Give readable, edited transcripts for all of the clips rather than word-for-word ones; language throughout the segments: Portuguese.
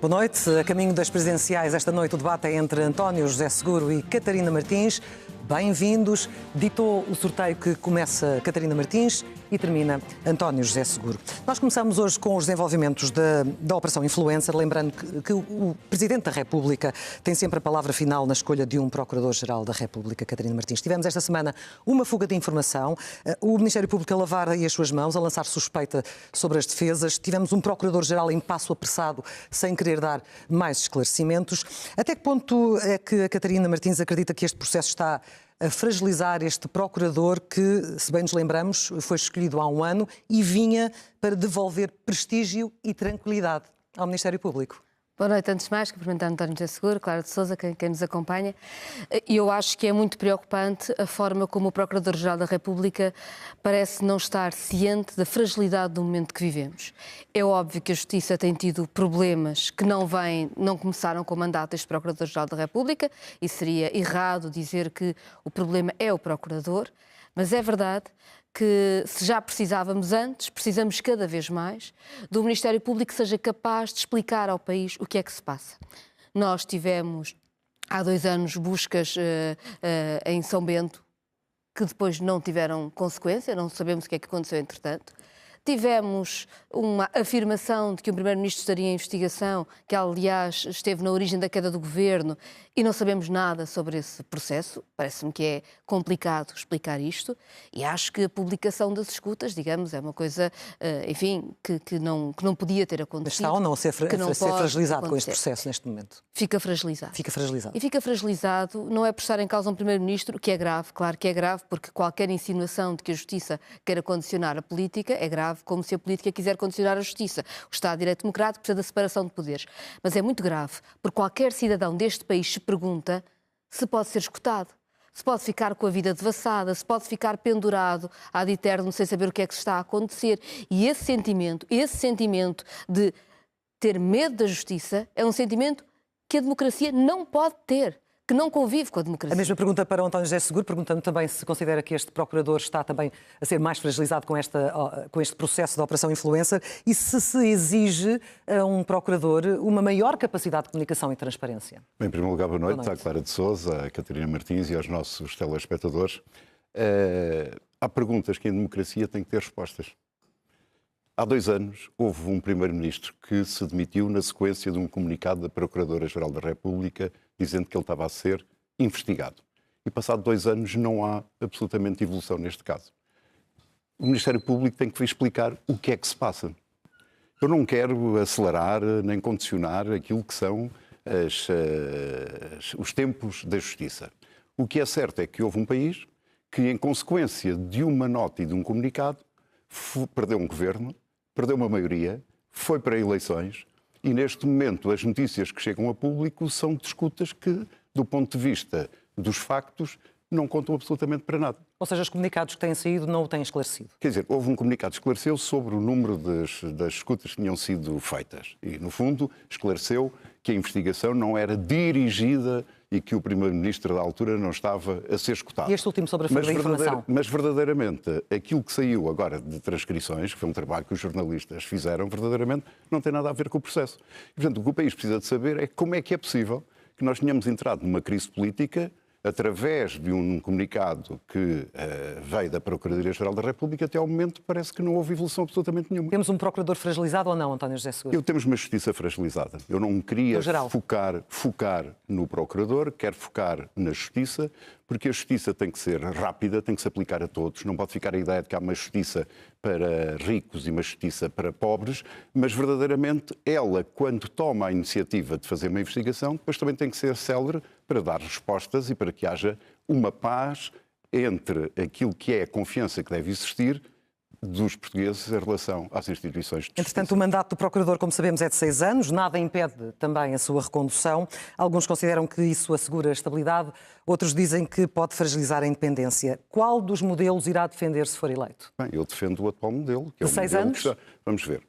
Boa noite. A caminho das presidenciais, esta noite o debate é entre António José Seguro e Catarina Martins. Bem-vindos. Ditou o sorteio que começa Catarina Martins e termina António José Seguro. Nós começamos hoje com os desenvolvimentos da Operação Influencer, lembrando que o Presidente da República tem sempre a palavra final na escolha de um Procurador-Geral da República, Catarina Martins. Tivemos esta semana uma fuga de informação, o Ministério Público a lavar aí as suas mãos, a lançar suspeita sobre as defesas. Tivemos um Procurador-Geral em passo apressado, sem querer dar mais esclarecimentos. Até que ponto é que a Catarina Martins acredita que este processo está a fragilizar este procurador que, se bem nos lembramos, foi escolhido há um ano e vinha para devolver prestígio e tranquilidade ao Ministério Público? Boa noite, antes de mais, cumprimentar António José Seguro, Clara de Sousa, quem nos acompanha. Eu acho que é muito preocupante a forma como o Procurador-Geral da República parece não estar ciente da fragilidade do momento que vivemos. É óbvio que a Justiça tem tido problemas que não começaram com o mandato deste Procurador-Geral da República e seria errado dizer que o problema é o Procurador, mas é verdade que, se já precisávamos antes, precisamos cada vez mais do Ministério Público que seja capaz de explicar ao país o que é que se passa. Nós tivemos, há 2 anos, buscas em São Bento que depois não tiveram consequência, não sabemos o que é que aconteceu entretanto. Tivemos uma afirmação de que o Primeiro-Ministro estaria em investigação, que aliás esteve na origem da queda do governo, e não sabemos nada sobre esse processo. Parece-me que é complicado explicar isto e acho que a publicação das escutas, digamos, é uma coisa, enfim, que não podia ter acontecido. Mas está ou não a ser fragilizado com este processo neste momento? Fica fragilizado. Fica fragilizado. E fica fragilizado não é por estar em causa um Primeiro-Ministro, que é grave, claro que é grave, porque qualquer insinuação de que a Justiça queira condicionar a política é grave, como se a política quiser condicionar a Justiça. O Estado de Direito Democrático precisa da separação de poderes. Mas é muito grave, porque qualquer cidadão deste país se pergunta se pode ser escutado, se pode ficar com a vida devassada, se pode ficar pendurado ad eterno sem saber o que é que está a acontecer. E esse sentimento de ter medo da Justiça é um sentimento que a democracia não pode ter, que não convive com a democracia. A mesma pergunta para o António José Seguro, perguntando também se considera que este procurador está também a ser mais fragilizado com este processo da Operação Influencer e se exige a um procurador uma maior capacidade de comunicação e transparência. Bem, em primeiro lugar, boa noite à Clara de Sousa, à Catarina Martins e aos nossos telespectadores. Há perguntas que em democracia têm que ter respostas. Há 2 anos houve um Primeiro-Ministro que se demitiu na sequência de um comunicado da Procuradora-Geral da República dizendo que ele estava a ser investigado. E passado 2 anos não há absolutamente evolução neste caso. O Ministério Público tem que explicar o que é que se passa. Eu não quero acelerar nem condicionar aquilo que são os tempos da Justiça. O que é certo é que houve um país que, em consequência de uma nota e de um comunicado, perdeu um governo, perdeu uma maioria, foi para eleições e, neste momento, as notícias que chegam a público são de escutas que, do ponto de vista dos factos, não contam absolutamente para nada. Ou seja, os comunicados que têm saído não o têm esclarecido. Quer dizer, houve um comunicado que esclareceu sobre o número das escutas que tinham sido feitas e, no fundo, esclareceu que a investigação não era dirigida e que o Primeiro-Ministro da altura não estava a ser escutado. E este último sobre a fuga da informação? Mas verdadeiramente, aquilo que saiu agora de transcrições, que foi um trabalho que os jornalistas fizeram, verdadeiramente não tem nada a ver com o processo. E, portanto, o que o país precisa de saber é como é que é possível que nós tenhamos entrado numa crise política através de um comunicado que veio da Procuradoria-Geral da República. Até ao momento parece que não houve evolução absolutamente nenhuma. Temos um procurador fragilizado ou não, António José Seguro? Temos uma justiça fragilizada. Eu não queria focar no procurador, quero focar na justiça, porque a justiça tem que ser rápida, tem que se aplicar a todos. Não pode ficar a ideia de que há uma justiça para ricos e uma justiça para pobres, mas verdadeiramente ela, quando toma a iniciativa de fazer uma investigação, depois também tem que ser célere para dar respostas e para que haja uma paz entre aquilo que é a confiança que deve existir dos portugueses em relação às instituições de justiça. Entretanto, o mandato do procurador, como sabemos, é de 6 anos, nada impede também a sua recondução. Alguns consideram que isso assegura a estabilidade, outros dizem que pode fragilizar a independência. Qual dos modelos irá defender se for eleito? Bem, eu defendo o atual modelo, que é de o 6 modelo anos? que está... Vamos ver.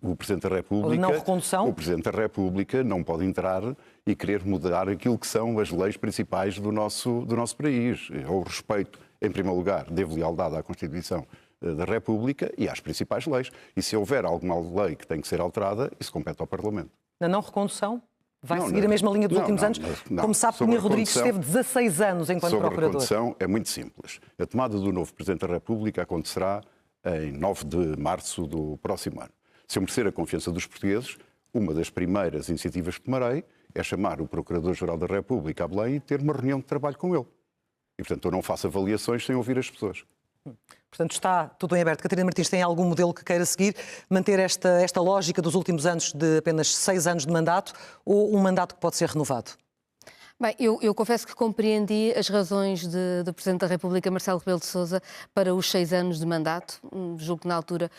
O Presidente da República, não recondução? O Presidente da República não pode entrar e querer mudar aquilo que são as leis principais do nosso país. O respeito, em primeiro lugar, devo lealdade à Constituição da República e às principais leis. E se houver alguma lei que tem que ser alterada, isso compete ao Parlamento. Na não recondução? Vai Não, seguir a mesma linha dos últimos anos? Não. Como sabe, Sobre Cunha a Rodrigues recondução- esteve 16 anos enquanto Sobre a procurador. recondução é muito simples. A tomada do novo Presidente da República acontecerá em 9 de março do próximo ano. Se eu merecer a confiança dos portugueses, uma das primeiras iniciativas que tomarei é chamar o Procurador-Geral da República a Belém e ter uma reunião de trabalho com ele. E, portanto, eu não faço avaliações sem ouvir as pessoas. Portanto, está tudo em aberto. Catarina Martins, tem algum modelo que queira seguir? Manter esta lógica dos últimos anos de apenas 6 anos de mandato ou um mandato que pode ser renovado? Bem, eu confesso que compreendi as razões do Presidente da República, Marcelo Rebelo de Sousa, para os 6 anos de mandato. Julgo que na altura,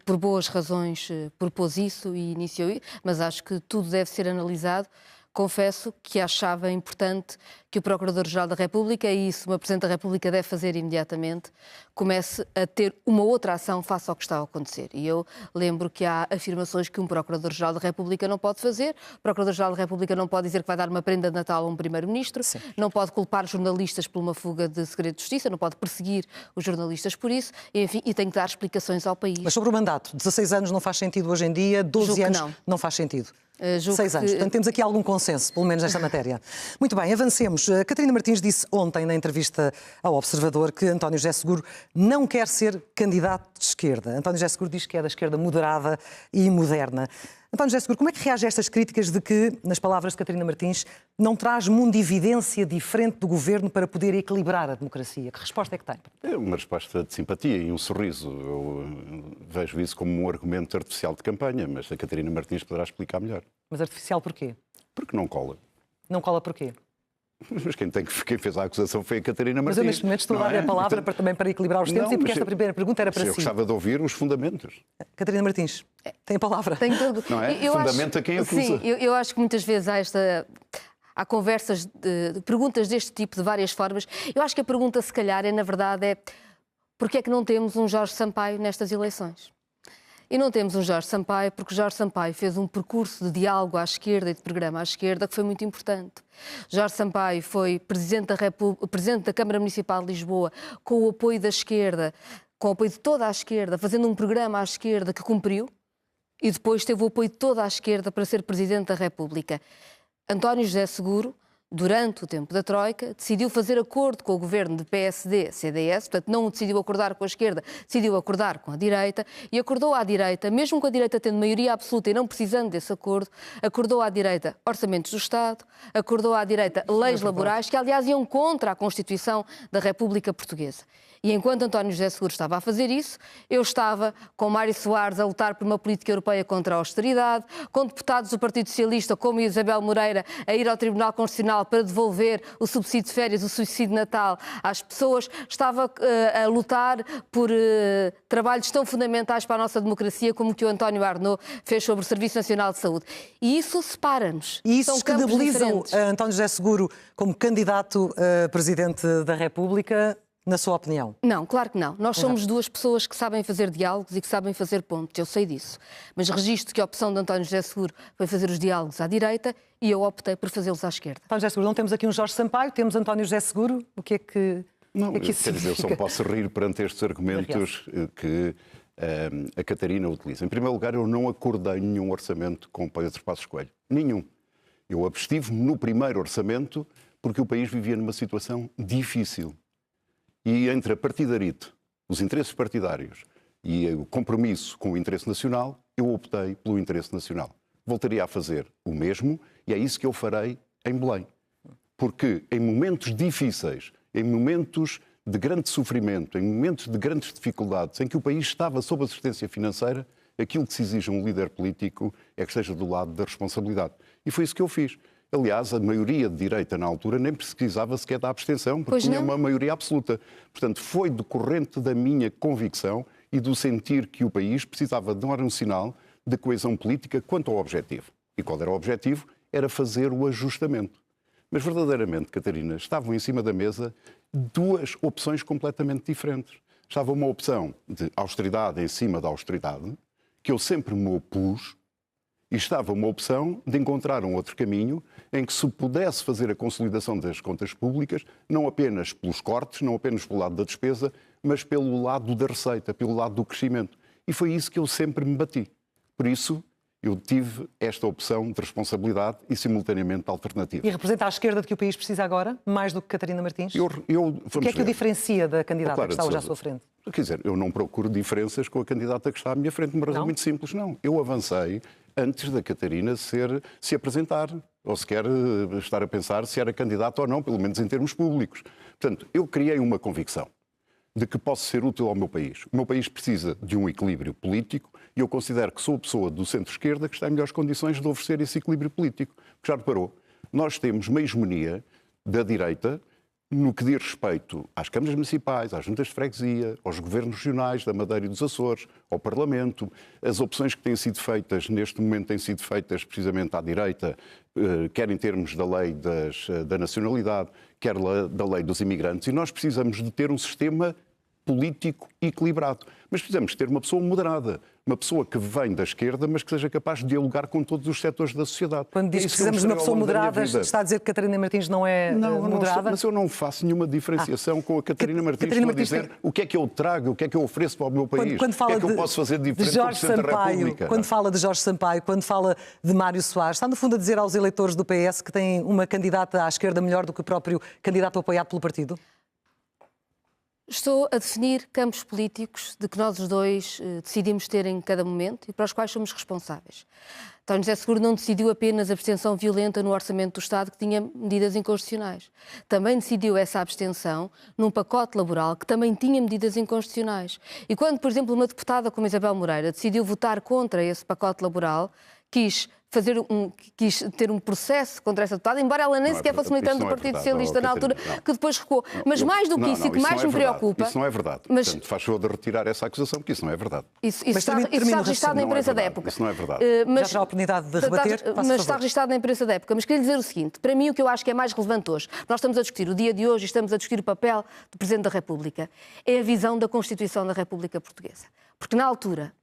por boas razões, propôs isso e iniciou isso, mas acho que tudo deve ser analisado. Confesso que achava importante que o Procurador-Geral da República, e isso o Presidente da República deve fazer imediatamente, comece a ter uma outra ação face ao que está a acontecer. E eu lembro que há afirmações que um Procurador-Geral da República não pode fazer. O Procurador-Geral da República não pode dizer que vai dar uma prenda de Natal a um Primeiro-Ministro, não pode culpar jornalistas por uma fuga de segredo de justiça, não pode perseguir os jornalistas por isso, enfim, e tem que dar explicações ao país. Mas sobre o mandato, 16 anos não faz sentido hoje em dia, 12 Julgo que anos não faz sentido. 6 anos. que- Portanto, temos aqui algum consenso, pelo menos nesta matéria. Muito bem, avancemos. Catarina Martins disse ontem, na entrevista ao Observador, que António José Seguro não quer ser candidato de esquerda. António José Seguro diz que é da esquerda moderada e moderna. António José Seguro, como é que reage a estas críticas de que, nas palavras de Catarina Martins, não traz mundividência diferente do governo para poder equilibrar a democracia? Que resposta é que tem? É uma resposta de simpatia e um sorriso. Eu vejo isso como um argumento artificial de campanha, mas a Catarina Martins poderá explicar melhor. Mas artificial porquê? Porque não cola. Não cola porquê? Mas quem fez a acusação foi a Catarina Martins. Mas eu neste momento estou a não dar é? a palavra Portanto, também para equilibrar os tempos não, e porque mas esta primeira pergunta era para eu si. gostava de ouvir os fundamentos. Catarina Martins, tem a palavra. Tem todo... Não é? Eu Fundamenta quem acusa. Sim, eu acho que muitas vezes há conversas, de perguntas deste tipo, de várias formas. Eu acho que a pergunta, se calhar, na verdade, porquê é que não temos um Jorge Sampaio nestas eleições? E não temos um Jorge Sampaio porque Jorge Sampaio fez um percurso de diálogo à esquerda e de programa à esquerda que foi muito importante. Jorge Sampaio foi Presidente da Câmara Municipal de Lisboa com o apoio da esquerda, com o apoio de toda a esquerda, fazendo um programa à esquerda que cumpriu e depois teve o apoio de toda a esquerda para ser Presidente da República. António José Seguro, durante o tempo da Troika, decidiu fazer acordo com o governo de PSD-CDS, portanto não decidiu acordar com a esquerda, decidiu acordar com a direita e acordou à direita, mesmo com a direita tendo maioria absoluta e não precisando desse acordo, acordou à direita orçamentos do Estado, acordou à direita leis laborais que, aliás, iam contra a Constituição da República Portuguesa. E enquanto António José Seguro estava a fazer isso, eu estava com Mário Soares a lutar por uma política europeia contra a austeridade, com deputados do Partido Socialista, como Isabel Moreira, a ir ao Tribunal Constitucional para devolver o subsídio de férias, o subsídio de Natal às pessoas. Estava a lutar por trabalhos tão fundamentais para a nossa democracia como o que o António Arnaud fez sobre o Serviço Nacional de Saúde. E isso separa-nos. E isso São campos descredibilizam diferentes. António José Seguro como candidato a Presidente da República, na sua opinião? Não, claro que não. Nós somos duas pessoas que sabem fazer diálogos e que sabem fazer pontos, eu sei disso. Mas registro que a opção de António José Seguro foi fazer os diálogos à direita e eu optei por fazê-los à esquerda. António José Seguro, não temos aqui um Jorge Sampaio, temos António José Seguro. O que é que, Não, o que, é que quer isso dizer, eu só significa? posso rir perante estes argumentos que a Catarina utiliza. Em primeiro lugar, eu não acordei nenhum orçamento com o Pedro Passos Coelho. Nenhum. Eu abstive-me no primeiro orçamento porque o país vivia numa situação difícil. E entre a partidarite, os interesses partidários e o compromisso com o interesse nacional, eu optei pelo interesse nacional. Voltaria a fazer o mesmo e é isso que eu farei em Belém. Porque em momentos difíceis, em momentos de grande sofrimento, em momentos de grandes dificuldades, em que o país estava sob assistência financeira, aquilo que se exige a um líder político é que esteja do lado da responsabilidade. E foi isso que eu fiz. Aliás, a maioria de direita na altura nem precisava sequer da abstenção, porque tinha uma maioria absoluta. Portanto, foi decorrente da minha convicção e do sentir que o país precisava de um sinal de coesão política quanto ao objetivo. E qual era o objetivo? Era fazer o ajustamento. Mas, verdadeiramente, Catarina, estavam em cima da mesa duas opções completamente diferentes. Estava uma opção de austeridade em cima da austeridade, que eu sempre me opus, e estava uma opção de encontrar um outro caminho em que se pudesse fazer a consolidação das contas públicas, não apenas pelos cortes, não apenas pelo lado da despesa, mas pelo lado da receita, pelo lado do crescimento. E foi isso que eu sempre me bati. Por isso, Eu tive esta opção de responsabilidade e, simultaneamente, alternativa. E representa a esquerda de que o país precisa agora, mais do que Catarina Martins? O que é que o diferencia da candidata que está hoje à sua frente? Quer dizer, eu não procuro diferenças com a candidata que está à minha frente, uma razão muito simples, não. Eu avancei antes da Catarina se apresentar, ou sequer estar a pensar se era candidata ou não, pelo menos em termos públicos. Portanto, eu criei uma convicção de que posso ser útil ao meu país. O meu país precisa de um equilíbrio político e eu considero que sou a pessoa do centro-esquerda que está em melhores condições de oferecer esse equilíbrio político. Porque já reparou, nós temos uma hegemonia da direita no que diz respeito às câmaras municipais, às juntas de freguesia, aos governos regionais da Madeira e dos Açores, ao Parlamento. As opções que têm sido feitas, neste momento, têm sido feitas precisamente à direita, quer em termos da lei da nacionalidade, quer da lei dos imigrantes. E nós precisamos de ter um sistema político equilibrado. Mas precisamos ter uma pessoa moderada, uma pessoa que vem da esquerda, mas que seja capaz de dialogar com todos os setores da sociedade. Quando diz que precisamos de uma pessoa moderada, está a dizer que Catarina Martins não é moderada? Mas eu não faço nenhuma diferenciação com a Catarina Martins. Estou a dizer o que é que eu trago, o que é que eu ofereço para o meu país, o que é que eu posso fazer de diferente do Presidente da República. Quando fala de Jorge Sampaio, quando fala de Mário Soares, está no fundo a dizer aos eleitores do PS que têm uma candidata à esquerda melhor do que o próprio candidato apoiado pelo partido? Estou a definir campos políticos de que nós os dois decidimos ter em cada momento e para os quais somos responsáveis. António José Seguro não decidiu apenas a abstenção violenta no orçamento do Estado, que tinha medidas inconstitucionais. Também decidiu essa abstenção num pacote laboral que também tinha medidas inconstitucionais. E quando, por exemplo, uma deputada como Isabel Moreira decidiu votar contra esse pacote laboral, quis ter um processo contra essa deputada, embora ela nem sequer fosse militante do Partido Socialista na altura, que depois recuou. Mas mais do que isso, e que mais me preocupa... Isso não é verdade. Portanto, faz favor de retirar essa acusação, porque isso não é verdade. Isso está registado na imprensa da época. Isso não é verdade. Já terá a oportunidade de rebater? Mas está registado na imprensa da época. Mas queria dizer o seguinte, para mim o que eu acho que é mais relevante hoje, nós estamos a discutir o dia de hoje e estamos a discutir o papel do Presidente da República, é a visão da Constituição da República Portuguesa. Porque na altura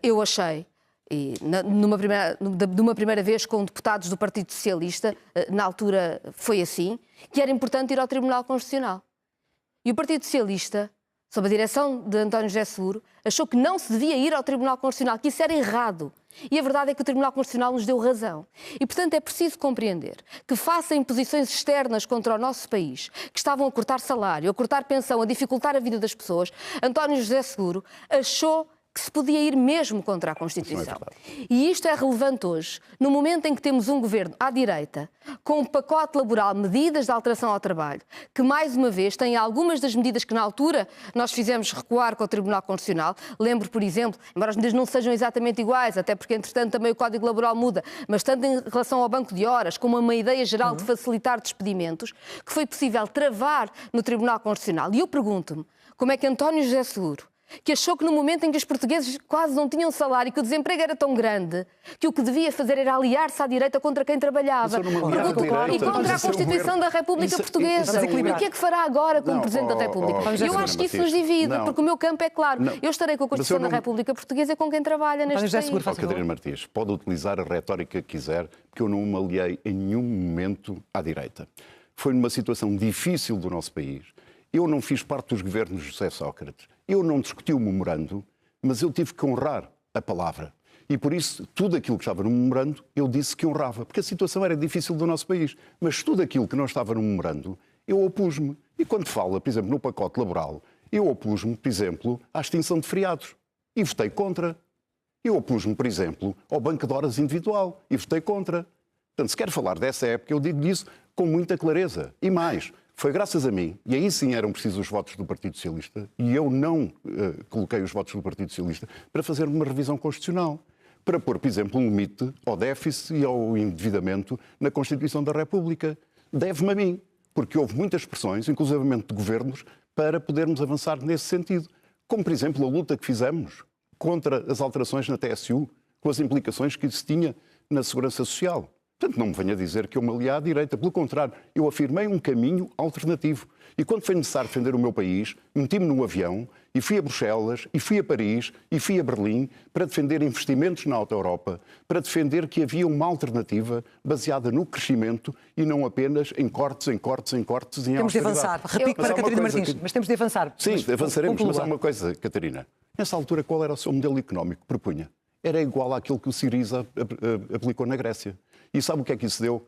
eu achei, e numa primeira vez com deputados do Partido Socialista, na altura foi assim, que era importante ir ao Tribunal Constitucional. E o Partido Socialista, sob a direção de António José Seguro, achou que não se devia ir ao Tribunal Constitucional, que isso era errado. E a verdade é que o Tribunal Constitucional nos deu razão. E, portanto, é preciso compreender que, face a imposições externas contra o nosso país, que estavam a cortar salário, a cortar pensão, a dificultar a vida das pessoas, António José Seguro achou que se podia ir mesmo contra a Constituição. E isto é relevante hoje, no momento em que temos um governo à direita, com um pacote laboral, medidas de alteração ao trabalho, que mais uma vez tem algumas das medidas que na altura nós fizemos recuar com o Tribunal Constitucional. Lembro, por exemplo, embora as medidas não sejam exatamente iguais, até porque entretanto também o Código Laboral muda, mas tanto em relação ao banco de horas, como uma ideia geral de facilitar despedimentos, que foi possível travar no Tribunal Constitucional. E eu pergunto-me, como é que António José Seguro, que achou que no momento em que os portugueses quase não tinham salário e que o desemprego era tão grande, que o que devia fazer era aliar-se à direita contra quem trabalhava e contra a Constituição da República Portuguesa. E o que é que fará agora como Presidente da República? Eu acho que isso nos divide, porque o meu campo é claro. Eu estarei com a Constituição da República Portuguesa e com quem trabalha neste país. Catarina Martins, pode utilizar a retórica que quiser, porque eu não me aliei em nenhum momento à direita. Foi numa situação difícil do nosso país. Eu não fiz parte dos governos de José Sócrates. Eu não discuti o memorando, mas eu tive que honrar a palavra. E por isso, tudo aquilo que estava no memorando, eu disse que honrava. Porque a situação era difícil do nosso país. Mas tudo aquilo que não estava no memorando, eu opus-me. E quando fala, por exemplo, no pacote laboral, eu opus-me, por exemplo, à extinção de feriados. E votei contra. Eu opus-me, por exemplo, ao banco de horas individual. E votei contra. Portanto, se quer falar dessa época, eu digo isso com muita clareza. E mais... Foi graças a mim, e aí sim eram precisos os votos do Partido Socialista, e eu não coloquei os votos do Partido Socialista, para fazer uma revisão constitucional. Para pôr, por exemplo, um limite ao déficit e ao endividamento na Constituição da República. Deve-me a mim, porque houve muitas pressões, inclusivamente de governos, para podermos avançar nesse sentido. Como, por exemplo, a luta que fizemos contra as alterações na TSU, com as implicações que isso tinha na Segurança Social. Portanto, não me venha dizer que eu me aliei à direita. Pelo contrário, eu afirmei um caminho alternativo. E quando foi necessário defender o meu país, meti-me num avião e fui a Bruxelas, e fui a Paris, e fui a Berlim para defender investimentos na Alta Europa, para defender que havia uma alternativa baseada no crescimento e não apenas em cortes, em cortes, em cortes, em austeridade. Temos de avançar. Repito para Catarina Martins, mas temos de avançar. Sim, avançaremos, mas há uma coisa, Catarina. Nessa altura, qual era o seu modelo económico que propunha? era igual àquilo que o Syriza aplicou na Grécia. E sabe o que é que isso deu?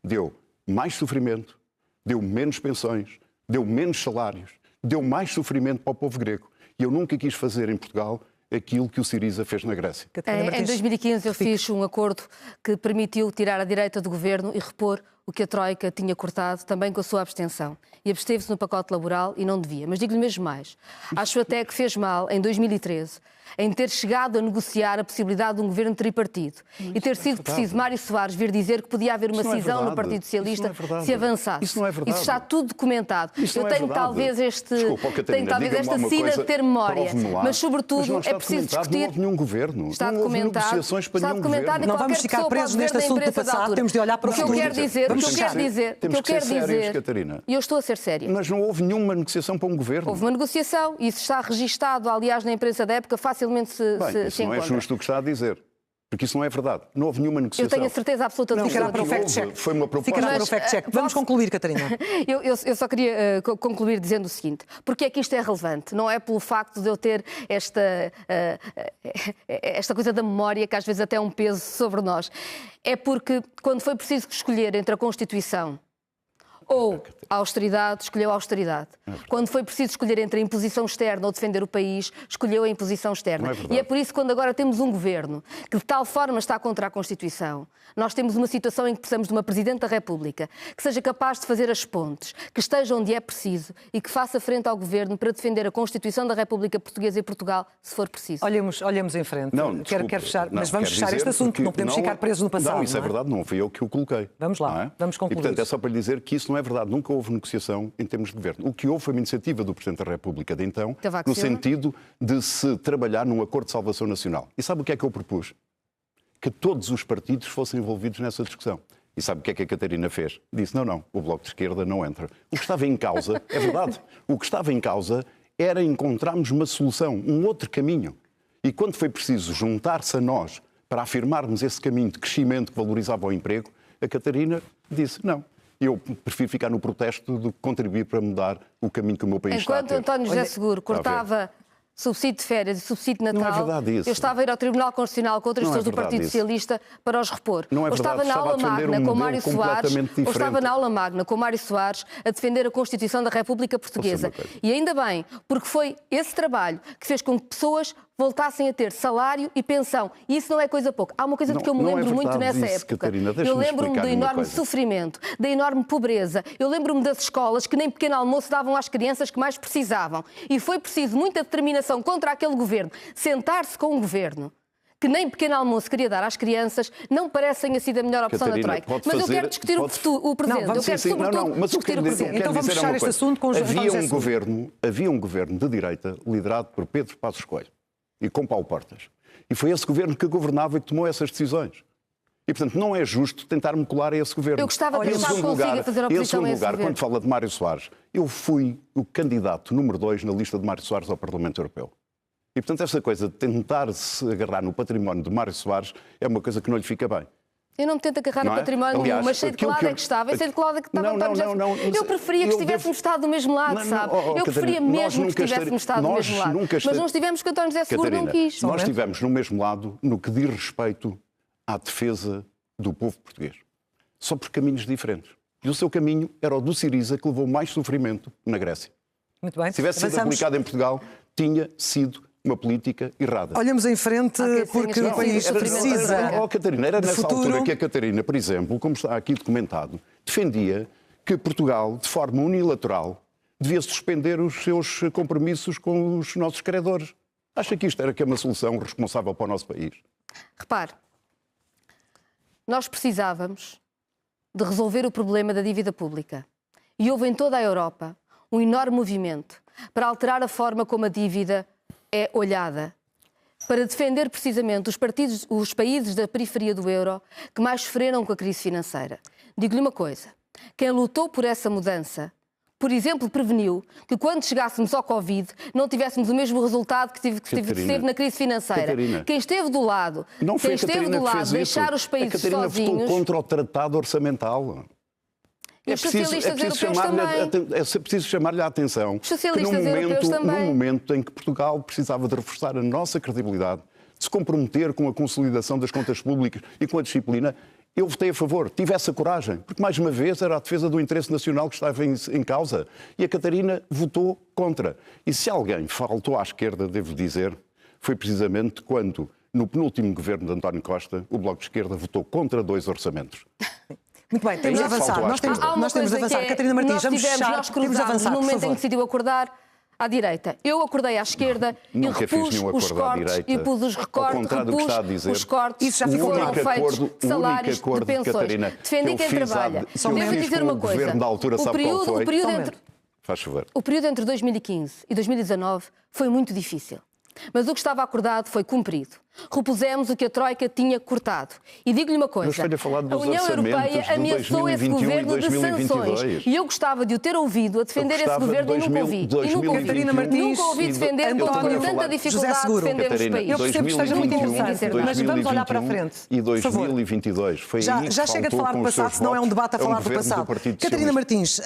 Deu mais sofrimento, deu menos pensões, deu menos salários, deu mais sofrimento para o povo grego. E eu nunca quis fazer em Portugal aquilo que o Syriza fez na Grécia. Em 2015 eu fiz um acordo que permitiu tirar a direita do governo e repor o que a Troika tinha cortado, também com a sua abstenção. E absteve-se no pacote laboral e não devia. Mas digo-lhe mesmo mais. Acho até que fez mal, em 2013, em ter chegado a negociar a possibilidade de um governo tripartido e ter sido preciso Mário Soares vir dizer que podia haver uma cisão no Partido Socialista se avançasse. Isso não é verdade. Isso está tudo documentado. Isso eu não é tenho verdade. talvez Desculpa, Catarina, esta sina de ter memória. Mas, sobretudo, é preciso discutir. Não houve nenhum governo. Está não houve documentado. negociações para Está nenhum documentado governo. Não vamos ficar presos neste assunto do passado, temos de olhar para o futuro. O que eu quero dizer, Temos que ser sérios, Catarina. e eu estou a ser séria. Mas não houve nenhuma negociação para um governo. Houve uma negociação e isso está registado, aliás, na imprensa da época, facilmente se Isso não encontra. é justo o que está a dizer. Porque isso não é verdade. Não houve nenhuma negociação. Eu tenho a certeza absoluta de que Ficará para o fact-check. Foi uma proposta. Ficará para o fact-check. Vamos concluir, Catarina. Eu só queria concluir dizendo o seguinte. Porque é que isto é relevante? Não é pelo facto de eu ter esta coisa da memória que às vezes até é um peso sobre nós. É porque quando foi preciso escolher entre a Constituição ou a austeridade, escolheu a austeridade. Quando foi preciso escolher entre a imposição externa ou defender o país, escolheu a imposição externa. E é por isso que quando agora temos um governo que de tal forma está contra a Constituição, nós temos uma situação em que precisamos de uma Presidente da República que seja capaz de fazer as pontes, que esteja onde é preciso e que faça frente ao governo para defender a Constituição da República Portuguesa e Portugal, se for preciso. Olhemos em frente. Não, quero fechar, mas vamos quero fechar este dizer assunto, não podemos ficar presos no passado. Não, isso é verdade, não fui eu que o coloquei. Vamos lá, não é? vamos concluir. E, portanto, é só para lhe dizer que isso não é verdade. Nunca houve negociação em termos de governo. O que houve foi uma iniciativa do Presidente da República de então, no sentido de se trabalhar num acordo de salvação nacional. E sabe o que é que eu propus? Que todos os partidos fossem envolvidos nessa discussão. E sabe o que é que a Catarina fez? Disse, não, o Bloco de Esquerda não entra. O que estava em causa, é verdade, o que estava em causa era encontrarmos uma solução, um outro caminho. E quando foi preciso juntar-se a nós para afirmarmos esse caminho de crescimento que valorizava o emprego, a Catarina disse, não. Eu prefiro ficar no protesto do que contribuir para mudar o caminho que o meu país está a ter. Enquanto António José Seguro cortava subsídio de férias e subsídio de Natal, não é verdade isso. eu estava a ir ao Tribunal Constitucional com outras pessoas do Partido Socialista para os repor. Ou estava na aula magna com Mário Soares, ou estava na aula magna com Mário Soares a defender a Constituição da República Portuguesa. E ainda bem, porque foi esse trabalho que fez com que pessoas voltassem a ter salário e pensão. E isso não é coisa pouca. Há uma coisa de que eu me lembro muito nessa época. Catarina, eu lembro-me do enorme sofrimento, da enorme pobreza. Eu lembro-me das escolas que nem pequeno almoço davam às crianças que mais precisavam. E foi preciso muita determinação contra aquele governo. Sentar-se com um governo que nem pequeno almoço queria dar às crianças, não parece tenha sido a melhor opção da Troika. Mas eu quero discutir o presente. Eu quero, sobretudo, discutir o presente. Então vamos fechar este assunto com o Havia um governo de direita liderado por Pedro Passos Coelho e com Paulo Portas. E foi esse governo que governava e que tomou essas decisões. E, portanto, não é justo tentar-me colar a esse governo. Eu gostava de pensar que consiga fazer oposição a esse governo. Em segundo lugar, quando fala de Mário Soares, eu fui o candidato número 2 na lista de Mário Soares ao Parlamento Europeu. E, portanto, essa coisa de tentar-se agarrar no património de Mário Soares é uma coisa que não lhe fica bem. Eu não me tento agarrar no património nenhum, mas sei de que lado é que estava. Eu sei de que lado é que estava António José Seguro. Eu preferia que estivéssemos estado do mesmo lado, sabe? Eu preferia mesmo que estivéssemos estado do mesmo lado. Mas não estivemos porque António José Seguro não quis. Nós estivemos no mesmo lado no que diz respeito à defesa do povo português. Só por caminhos diferentes. E o seu caminho era o do Syriza, que levou mais sofrimento na Grécia. Muito bem. Se tivesse sido aplicado em Portugal, tinha sido uma política errada. Olhamos em frente porque o país precisa Catarina, era nessa futuro. altura que a Catarina, por exemplo, como está aqui documentado, defendia que Portugal, de forma unilateral, devia suspender os seus compromissos com os nossos credores. Acha que isto era uma solução responsável para o nosso país? Repare, nós precisávamos de resolver o problema da dívida pública. E houve em toda a Europa um enorme movimento para alterar a forma como a dívida é olhada, para defender precisamente os países da periferia do euro que mais sofreram com a crise financeira. Digo-lhe uma coisa, quem lutou por essa mudança, por exemplo, preveniu que quando chegássemos ao Covid não tivéssemos o mesmo resultado que teve na crise financeira. Catarina, quem esteve do lado, deixar os países sozinhos... A Catarina votou contra o tratado orçamental. É preciso chamar-lhe a atenção que num momento em que Portugal precisava de reforçar a nossa credibilidade, se comprometer com a consolidação das contas públicas e com a disciplina, eu votei a favor, tive essa coragem, porque mais uma vez era a defesa do interesse nacional que estava em causa. E a Catarina votou contra. E se alguém faltou à esquerda, devo dizer, foi precisamente quando, no penúltimo governo de António Costa, o Bloco de Esquerda votou contra 2 orçamentos. Muito bem, temos de avançar. Nós temos de avançar. Catarina Martins, vamos fechar. Nós cruzámos no momento em que decidiu acordar à direita. Eu acordei à esquerda e repus os cortes e pus os recortes, os cortes isso já ficou foram feitos de salários, de pensões. Defendi quem trabalha. Devo dizer uma coisa. O período entre 2015 e 2019 foi muito difícil. Mas o que estava acordado foi cumprido. Repusemos o que a Troika tinha cortado. E digo-lhe uma coisa, a União Europeia ameaçou esse governo de sanções. E eu gostava de o ter ouvido a defender esse governo e nunca ouvi. Catarina Martins, nunca ouvi defender com tanta dificuldade de defendermos o país. Eu percebo que esteja muito interessante, mas vamos olhar para a frente. E 2022 foi já chega de falar do passado, senão é um debate a falar do passado. Catarina Martins,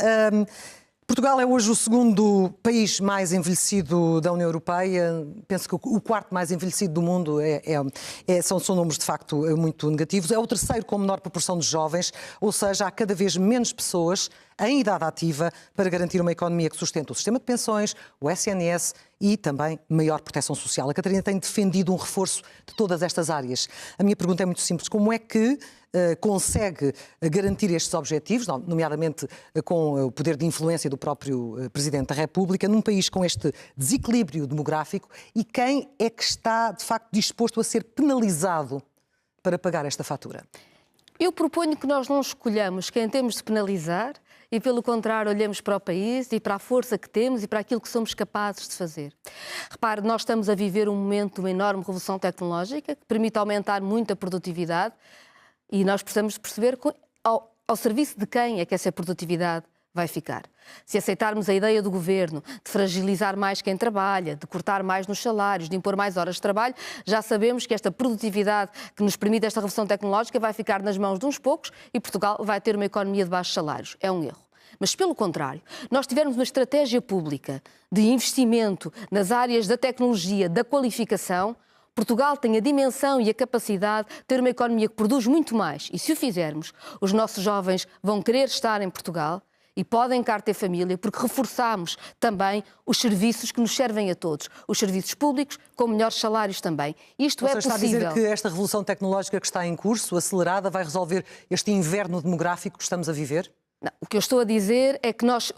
Portugal é hoje o segundo país mais envelhecido da União Europeia. Penso que o quarto mais envelhecido do mundo são números de facto muito negativos. É o terceiro com menor proporção de jovens, ou seja, há cada vez menos pessoas em idade ativa para garantir uma economia que sustenta o sistema de pensões, o SNS e também maior proteção social. A Catarina tem defendido um reforço de todas estas áreas. A minha pergunta é muito simples. Como é que consegue garantir estes objetivos, nomeadamente com o poder de influência do próprio Presidente da República, num país com este desequilíbrio demográfico, e quem é que está, de facto, disposto a ser penalizado para pagar esta fatura? Eu proponho que nós não escolhamos quem temos de penalizar e, pelo contrário, olhemos para o país e para a força que temos e para aquilo que somos capazes de fazer. Repare, nós estamos a viver um momento de uma enorme revolução tecnológica que permite aumentar muito a produtividade. E nós precisamos perceber ao serviço de quem é que essa produtividade vai ficar. Se aceitarmos a ideia do Governo de fragilizar mais quem trabalha, de cortar mais nos salários, de impor mais horas de trabalho, já sabemos que esta produtividade que nos permite esta revolução tecnológica vai ficar nas mãos de uns poucos e Portugal vai ter uma economia de baixos salários. É um erro. Mas, pelo contrário, nós tivermos uma estratégia pública de investimento nas áreas da tecnologia, da qualificação, Portugal tem a dimensão e a capacidade de ter uma economia que produz muito mais. E se o fizermos, os nossos jovens vão querer estar em Portugal e podem cá ter família, porque reforçamos também os serviços que nos servem a todos. Os serviços públicos com melhores salários também. Isto é possível. Está a dizer que esta revolução tecnológica que está em curso, acelerada, vai resolver este inverno demográfico que estamos a viver? Não, o que eu estou a dizer é que nós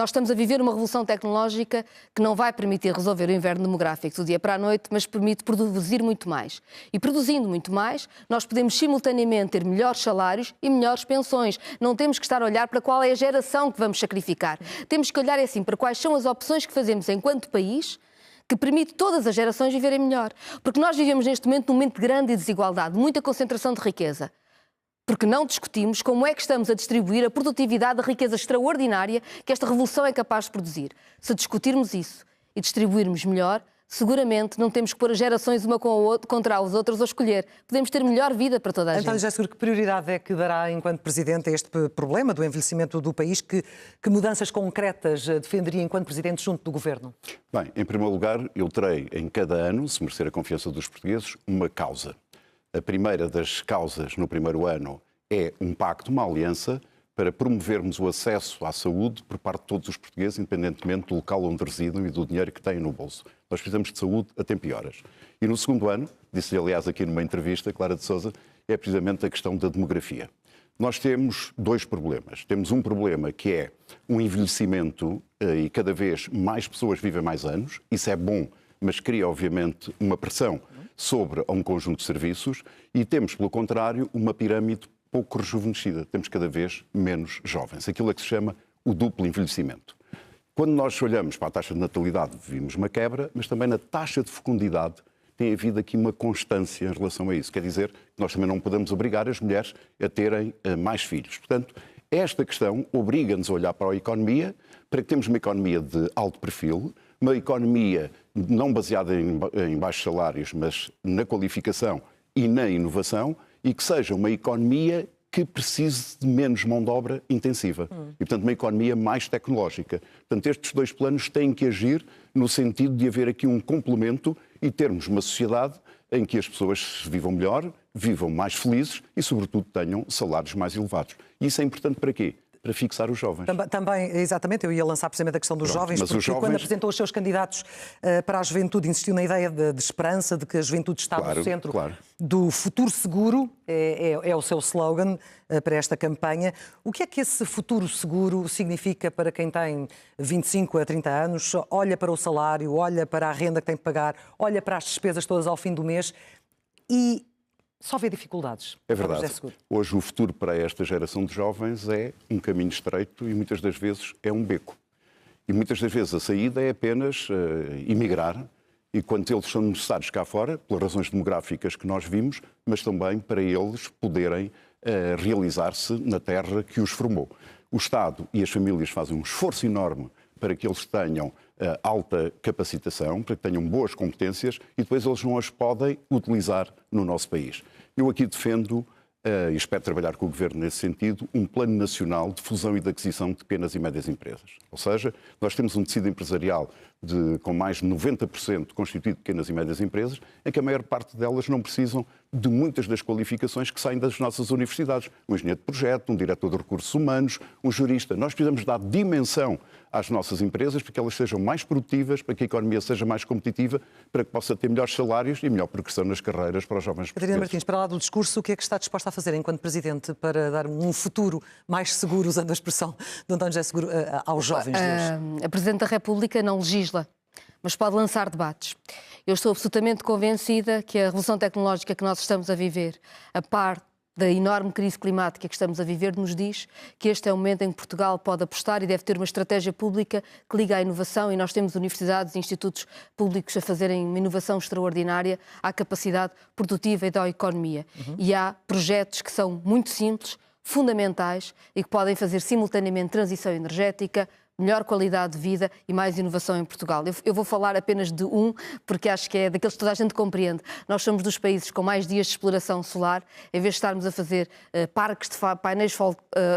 estamos a viver uma revolução tecnológica que não vai permitir resolver o inverno demográfico do dia para a noite, mas permite produzir muito mais. E produzindo muito mais, nós podemos simultaneamente ter melhores salários e melhores pensões. Não temos que estar a olhar para qual é a geração que vamos sacrificar. Temos que olhar assim para quais são as opções que fazemos enquanto país que permite todas as gerações viverem melhor. Porque nós vivemos neste momento num momento de grande desigualdade, muita concentração de riqueza. Porque não discutimos como é que estamos a distribuir a produtividade da riqueza extraordinária que esta revolução é capaz de produzir. Se discutirmos isso e distribuirmos melhor, seguramente não temos que pôr as gerações uma contra as outras ou escolher. Podemos ter melhor vida para toda a gente. António José Seguro, que prioridade é que dará enquanto Presidente a este problema do envelhecimento do país? Que mudanças concretas defenderia enquanto Presidente junto do Governo? Bem, em primeiro lugar, eu terei em cada ano, se merecer a confiança dos portugueses, uma causa. A primeira das causas no primeiro ano é um pacto, uma aliança, para promovermos o acesso à saúde por parte de todos os portugueses, independentemente do local onde residam e do dinheiro que têm no bolso. Nós precisamos de saúde a tempo e horas. E no segundo ano, disse-lhe aliás aqui numa entrevista, Clara de Sousa, é precisamente a questão da demografia. Nós temos 2 problemas. Temos um problema que é um envelhecimento e cada vez mais pessoas vivem mais anos. Isso é bom, mas cria obviamente uma pressão sobre um conjunto de serviços, e temos, pelo contrário, uma pirâmide pouco rejuvenescida. Temos cada vez menos jovens. Aquilo é que se chama o duplo envelhecimento. Quando nós olhamos para a taxa de natalidade, vimos uma quebra, mas também na taxa de fecundidade tem havido aqui uma constância em relação a isso. Quer dizer que nós também não podemos obrigar as mulheres a terem mais filhos. Portanto, esta questão obriga-nos a olhar para a economia, para que temos uma economia de alto perfil, uma economia não baseada em baixos salários, mas na qualificação e na inovação, e que seja uma economia que precise de menos mão de obra intensiva. E, portanto, uma economia mais tecnológica. Portanto, estes 2 planos têm que agir no sentido de haver aqui um complemento e termos uma sociedade em que as pessoas vivam melhor, vivam mais felizes e, sobretudo, tenham salários mais elevados. E isso é importante para quê? Para fixar os jovens. Também, exatamente, eu ia lançar precisamente a questão dos jovens, porque quando apresentou os seus candidatos para a juventude, insistiu na ideia de esperança, de que a juventude está no centro do futuro seguro, é o seu slogan para esta campanha. O que é que esse futuro seguro significa para quem tem 25 a 30 anos, olha para o salário, olha para a renda que tem que pagar, olha para as despesas todas ao fim do mês e só vê dificuldades? É verdade. Hoje o futuro para esta geração de jovens é um caminho estreito e muitas das vezes é um beco. E muitas das vezes a saída é apenas emigrar, e quando eles são necessários cá fora, pelas razões demográficas que nós vimos, mas também para eles poderem realizar-se na terra que os formou. O Estado e as famílias fazem um esforço enorme para que eles tenham alta capacitação, para que tenham boas competências e depois eles não as podem utilizar no nosso país. Eu aqui defendo, e espero trabalhar com o Governo nesse sentido, um plano nacional de fusão e de aquisição de pequenas e médias empresas. Ou seja, nós temos um tecido empresarial com mais de 90% constituído de pequenas e médias empresas, em que a maior parte delas não precisam de muitas das qualificações que saem das nossas universidades. Um engenheiro de projeto, um diretor de recursos humanos, um jurista. Nós precisamos dar dimensão às nossas empresas para que elas sejam mais produtivas, para que a economia seja mais competitiva, para que possa ter melhores salários e melhor progressão nas carreiras para os jovens portugueses. Catarina Martins, para lá do discurso, o que é que está disposta a fazer enquanto Presidente para dar um futuro mais seguro, usando a expressão de António José Seguro, aos jovens de hoje? A Presidente da República não legisla, mas pode lançar debates. Eu estou absolutamente convencida que a revolução tecnológica que nós estamos a viver, a par da enorme crise climática que estamos a viver, nos diz que este é o momento em que Portugal pode apostar e deve ter uma estratégia pública que liga à inovação, e nós temos universidades e institutos públicos a fazerem uma inovação extraordinária à capacidade produtiva e da economia. E há projetos que são muito simples, fundamentais e que podem fazer simultaneamente transição energética, melhor qualidade de vida e mais inovação em Portugal. Eu vou falar apenas de um, porque acho que é daqueles que toda a gente compreende. Nós somos dos países com mais dias de exploração solar. Em vez de estarmos a fazer parques de painéis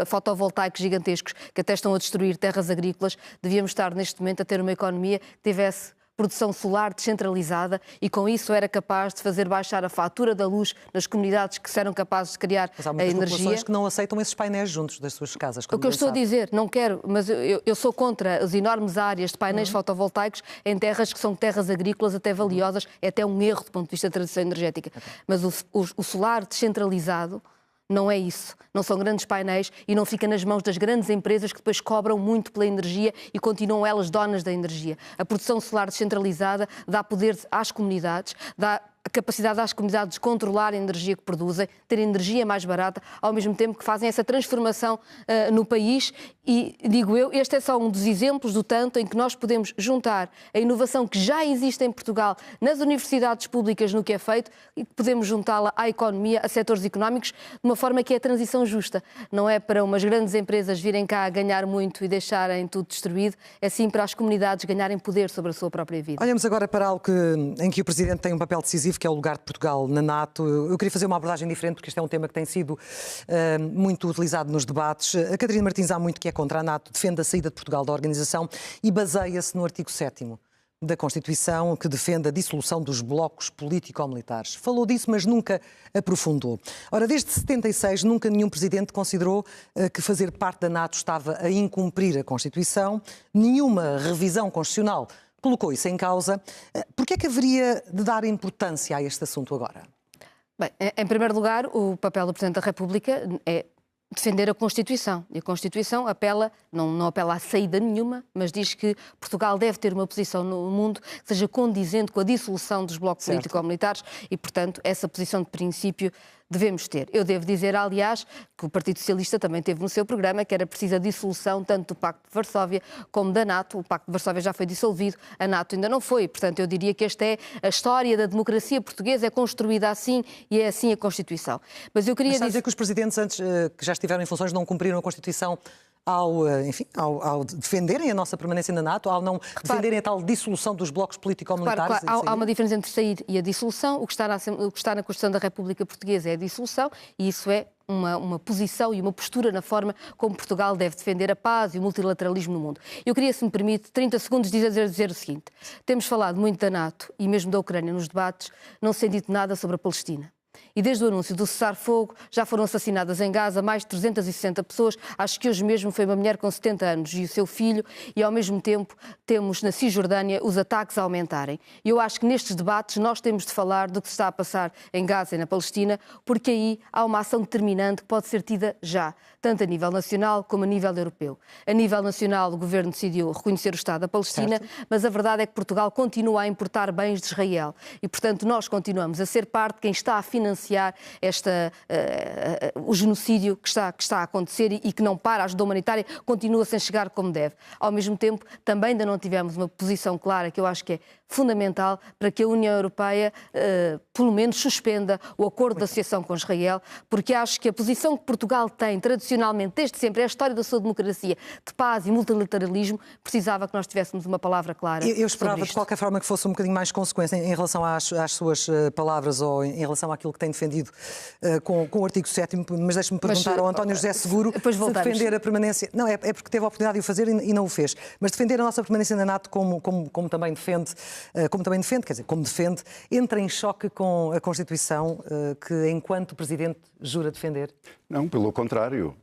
fotovoltaicos gigantescos que até estão a destruir terras agrícolas, devíamos estar neste momento a ter uma economia que tivesse produção solar descentralizada e com isso era capaz de fazer baixar a fatura da luz nas comunidades que eram capazes de criar mas há a energia. populações que não aceitam esses painéis juntos das suas casas. O que eu estou a dizer, não quero, mas eu sou contra as enormes áreas de painéis fotovoltaicos em terras que são terras agrícolas até valiosas, é até um erro do ponto de vista da transição energética. Mas o solar descentralizado não é isso. Não são grandes painéis e não fica nas mãos das grandes empresas que depois cobram muito pela energia e continuam elas donas da energia. A produção solar descentralizada dá poder às comunidades, dá a capacidade às comunidades de controlar a energia que produzem, ter energia mais barata, ao mesmo tempo que fazem essa transformação no país. E, digo eu, este é só um dos exemplos do tanto em que nós podemos juntar a inovação que já existe em Portugal nas universidades públicas no que é feito e podemos juntá-la à economia, a setores económicos, de uma forma que é a transição justa. Não é para umas grandes empresas virem cá a ganhar muito e deixarem tudo destruído, é sim para as comunidades ganharem poder sobre a sua própria vida. Olhamos agora para algo em que o Presidente tem um papel decisivo, que é o lugar de Portugal na NATO. Eu queria fazer uma abordagem diferente, porque este é um tema que tem sido muito utilizado nos debates. A Catarina Martins há muito que é contra a NATO, defende a saída de Portugal da organização e baseia-se no artigo 7º da Constituição, que defende a dissolução dos blocos político-militares. Falou disso, mas nunca aprofundou. Ora, desde 76, nunca nenhum Presidente considerou que fazer parte da NATO estava a incumprir a Constituição. Nenhuma revisão constitucional colocou isso em causa. Por que é que haveria de dar importância a este assunto agora? Bem, em primeiro lugar, o papel do Presidente da República é defender a Constituição. E a Constituição apela, não apela a saída nenhuma, mas diz que Portugal deve ter uma posição no mundo que seja condizente com a dissolução dos blocos político-militares e, portanto, essa posição de princípio devemos ter. Eu devo dizer, aliás, que o Partido Socialista também teve no seu programa que era preciso a dissolução tanto do Pacto de Varsóvia como da NATO. O Pacto de Varsóvia já foi dissolvido, a NATO ainda não foi. Portanto, eu diria que esta é a história da democracia portuguesa, é construída assim e é assim a Constituição. Mas eu queria dizer que os presidentes antes que já estiveram em funções não cumpriram a Constituição ao defenderem a nossa permanência na NATO, ao não defenderem a tal dissolução dos blocos político-militares? Claro. Há uma diferença entre sair e a dissolução. O que está na Constituição da República Portuguesa é a dissolução, e isso é uma posição e uma postura na forma como Portugal deve defender a paz e o multilateralismo no mundo. Eu queria, se me permite, 30 segundos dizer o seguinte. Temos falado muito da NATO e mesmo da Ucrânia nos debates, não se tem dito nada sobre a Palestina. E desde o anúncio do cessar-fogo já foram assassinadas em Gaza mais de 360 pessoas. Acho que hoje mesmo foi uma mulher com 70 anos e o seu filho, e ao mesmo tempo temos na Cisjordânia os ataques a aumentarem. E eu acho que nestes debates nós temos de falar do que se está a passar em Gaza e na Palestina, porque aí há uma ação determinante que pode ser tida já, tanto a nível nacional como a nível europeu. A nível nacional, o Governo decidiu reconhecer o Estado da Palestina, mas a verdade é que Portugal continua a importar bens de Israel. E, portanto, nós continuamos a ser parte de quem está a financiar o genocídio que está a acontecer e que não para. A ajuda humanitária continua sem chegar como deve. Ao mesmo tempo, também ainda não tivemos uma posição clara, que eu acho que é fundamental para que a União Europeia, pelo menos, suspenda o acordo de associação com Israel, porque acho que a posição que Portugal tem, tradicionalmente, desde sempre, é a história da sua democracia, de paz e multilateralismo, precisava que nós tivéssemos uma palavra clara. Eu esperava, de qualquer forma, que fosse um bocadinho mais consequência em relação às suas palavras ou em relação àquilo que tem defendido com o artigo 7º, mas deixe-me perguntar ao António José Seguro se defender a permanência... Não, é porque teve a oportunidade de o fazer e não o fez. Mas defender a nossa permanência na NATO como também defende, entra em choque com a Constituição que, enquanto Presidente, jura defender? Não, pelo contrário.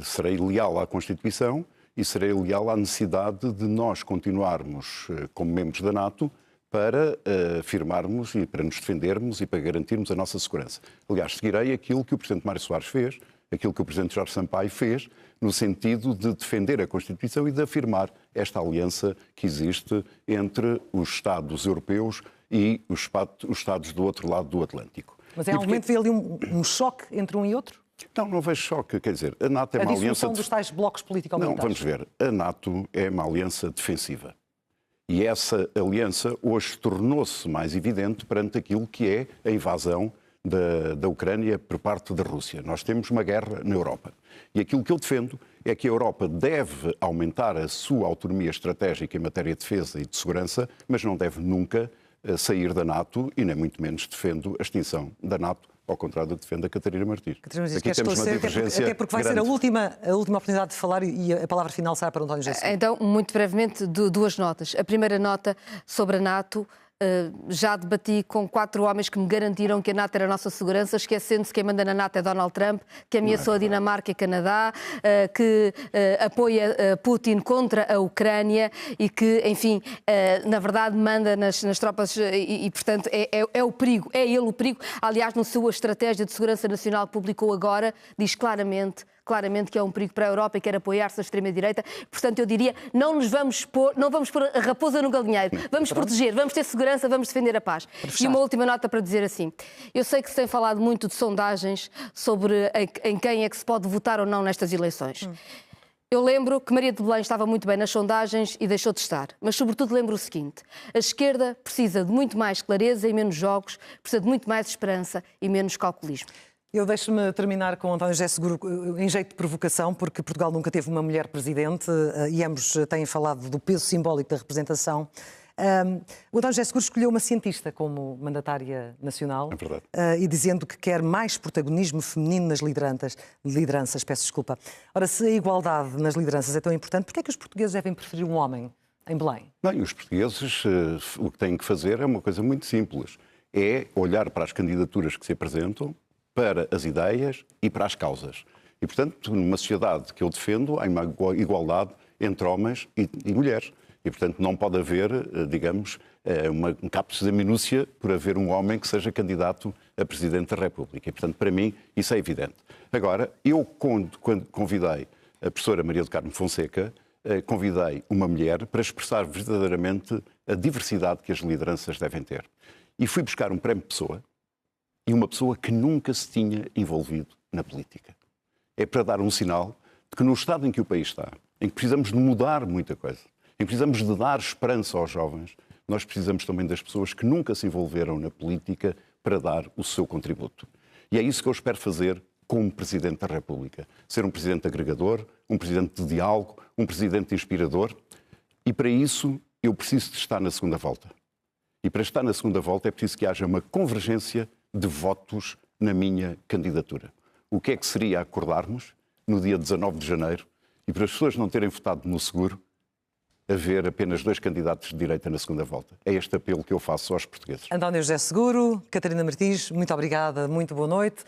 Serei leal à Constituição e serei leal à necessidade de nós continuarmos como membros da NATO para afirmarmos e para nos defendermos e para garantirmos a nossa segurança. Aliás, seguirei aquilo que o Presidente Mário Soares fez, aquilo que o Presidente Jorge Sampaio fez, no sentido de defender a Constituição e de afirmar esta aliança que existe entre os Estados europeus e os Estados do outro lado do Atlântico. Mas em algum momento vê ali um choque entre um e outro? Não vejo choque. Quer dizer, a NATO é uma aliança... A dissolução dos tais blocos político-militares. Não, vamos ver. A NATO é uma aliança defensiva. E essa aliança hoje tornou-se mais evidente perante aquilo que é a invasão da Ucrânia por parte da Rússia. Nós temos uma guerra na Europa. E aquilo que eu defendo é que a Europa deve aumentar a sua autonomia estratégica em matéria de defesa e de segurança, mas não deve nunca sair da NATO e nem muito menos defendo a extinção da NATO, ao contrário do que defende a Catarina Martins. Aqui temos uma divergência até porque vai grande. Ser a última oportunidade de falar e a palavra final será para António José. Então, muito brevemente, duas notas. A primeira nota sobre a NATO. Já debati com 4 homens que me garantiram que a NATO era a nossa segurança, esquecendo-se que quem manda na NATO é Donald Trump, que ameaçou a Dinamarca e Canadá, que apoia Putin contra a Ucrânia e que, enfim, na verdade manda nas tropas e portanto, é o perigo, é ele o perigo. Aliás, na sua estratégia de segurança nacional que publicou agora, diz claramente que é um perigo para a Europa e quer apoiar-se à extrema-direita. Portanto, eu diria, não vamos pôr a raposa no galinheiro. Vamos proteger, vamos ter segurança, vamos defender a paz. E uma última nota para dizer assim. Eu sei que se tem falado muito de sondagens sobre em quem é que se pode votar ou não nestas eleições. Eu lembro que Maria de Belém estava muito bem nas sondagens e deixou de estar. Mas, sobretudo, lembro o seguinte. A esquerda precisa de muito mais clareza e menos jogos, precisa de muito mais esperança e menos calculismo. Eu deixo-me terminar com António José Seguro em jeito de provocação, porque Portugal nunca teve uma mulher presidente e ambos têm falado do peso simbólico da representação. O António José Seguro escolheu uma cientista como mandatária nacional e dizendo que quer mais protagonismo feminino nas lideranças. Peço desculpa. Ora, se a igualdade nas lideranças é tão importante, por que é que os portugueses devem preferir um homem em Belém? Bem, os portugueses o que têm que fazer é uma coisa muito simples. É olhar para as candidaturas que se apresentam, para as ideias e para as causas. E, portanto, numa sociedade que eu defendo, há uma igualdade entre homens e mulheres. E, portanto, não pode haver, digamos, um captus da minúcia por haver um homem que seja candidato a Presidente da República. E, portanto, para mim, isso é evidente. Agora, eu, quando convidei a professora Maria do Carmo Fonseca, convidei uma mulher para expressar verdadeiramente a diversidade que as lideranças devem ter. E fui buscar um prémio Pessoa, e uma pessoa que nunca se tinha envolvido na política. É para dar um sinal de que no estado em que o país está, em que precisamos de mudar muita coisa, em que precisamos de dar esperança aos jovens, nós precisamos também das pessoas que nunca se envolveram na política para dar o seu contributo. E é isso que eu espero fazer como Presidente da República. Ser um Presidente agregador, um Presidente de diálogo, um Presidente inspirador. E para isso eu preciso de estar na segunda volta. E para estar na segunda volta é preciso que haja uma convergência de votos na minha candidatura. O que é que seria acordarmos no dia 19 de janeiro e para as pessoas não terem votado no Seguro, haver apenas 2 candidatos de direita na segunda volta? É este apelo que eu faço aos portugueses. António José Seguro, Catarina Martins, muito obrigada, muito boa noite.